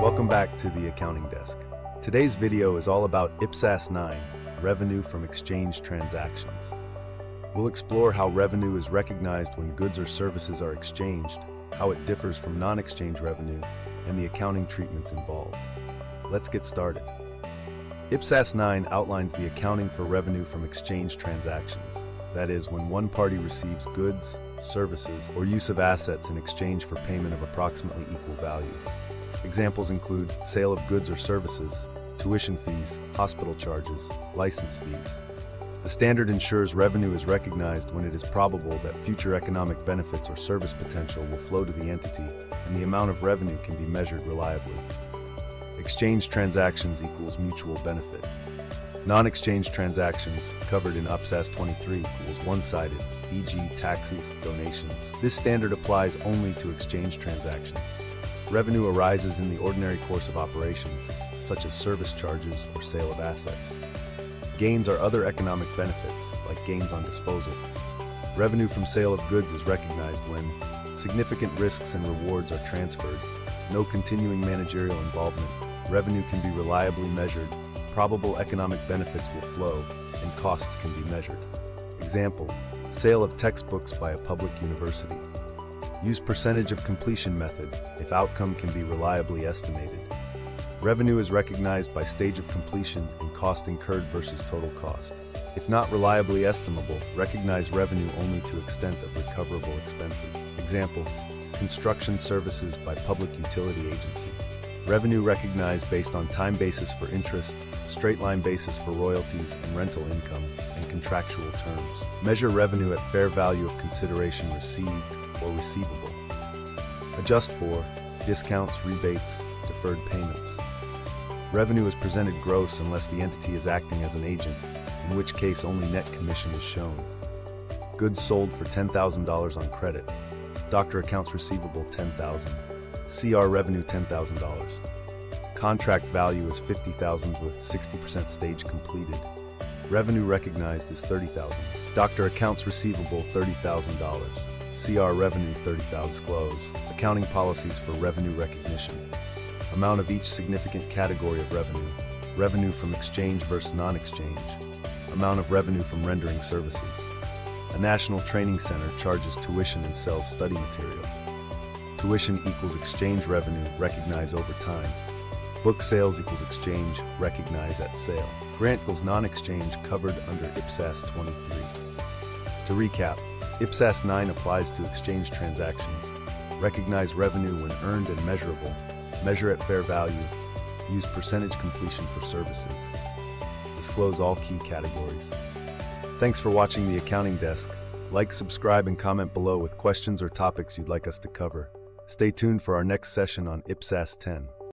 Welcome back to the Accounting Desk. Today's video is all about IPSAS 9, Revenue from Exchange Transactions. We'll explore how revenue is recognized when goods or services are exchanged, how it differs from non-exchange revenue, and the accounting treatments involved. Let's get started. IPSAS 9 outlines the accounting for revenue from exchange transactions. That is, when one party receives goods, services, or use of assets in exchange for payment of approximately equal value. Examples include sale of goods or services, tuition fees, hospital charges, license fees. The standard ensures revenue is recognized when it is probable that future economic benefits or service potential will flow to the entity, and the amount of revenue can be measured reliably. Exchange transactions equals mutual benefit. Non-exchange transactions, covered in IPSAS 23, equals one-sided, e.g. taxes, donations. This standard applies only to exchange transactions. Revenue arises in the ordinary course of operations, such as service charges or sale of assets. Gains are other economic benefits, like gains on disposal. Revenue from sale of goods is recognized when significant risks and rewards are transferred, no continuing managerial involvement, revenue can be reliably measured, probable economic benefits will flow, and costs can be measured. Example, sale of textbooks by a public university. Use percentage of completion method if outcome can be reliably estimated. Revenue is recognized by stage of completion and cost incurred versus total cost. If not reliably estimable, recognize revenue only to extent of recoverable expenses. Example, construction services by public utility agency. Revenue recognized based on time basis for interest, straight line basis for royalties and rental income, and contractual terms. Measure revenue at fair value of consideration received or receivable. Adjust for discounts, rebates, deferred payments. Revenue is presented gross unless the entity is acting as an agent, in which case only net commission is shown. Goods sold for $10,000 on credit. Doctor accounts receivable $10,000. CR revenue $10,000. Contract value is $50,000 with 60% stage completed. Revenue recognized is $30,000. Doctor accounts receivable $30,000. CR revenue $30,000. Disclose accounting policies for revenue recognition. Amount of each significant category of revenue. Revenue from exchange versus non-exchange. Amount of revenue from rendering services. A national training center charges tuition and sells study material. Tuition equals exchange revenue recognized over time. Book sales equals exchange recognized at sale. Grant equals non-exchange covered under IPSAS 23. To recap, IPSAS 9 applies to exchange transactions. Recognize revenue when earned and measurable. Measure at fair value. Use percentage completion for services. Disclose all key categories. Thanks for watching the Accounting Desk. Like, subscribe, and comment below with questions or topics you'd like us to cover. Stay tuned for our next session on IPSAS 10.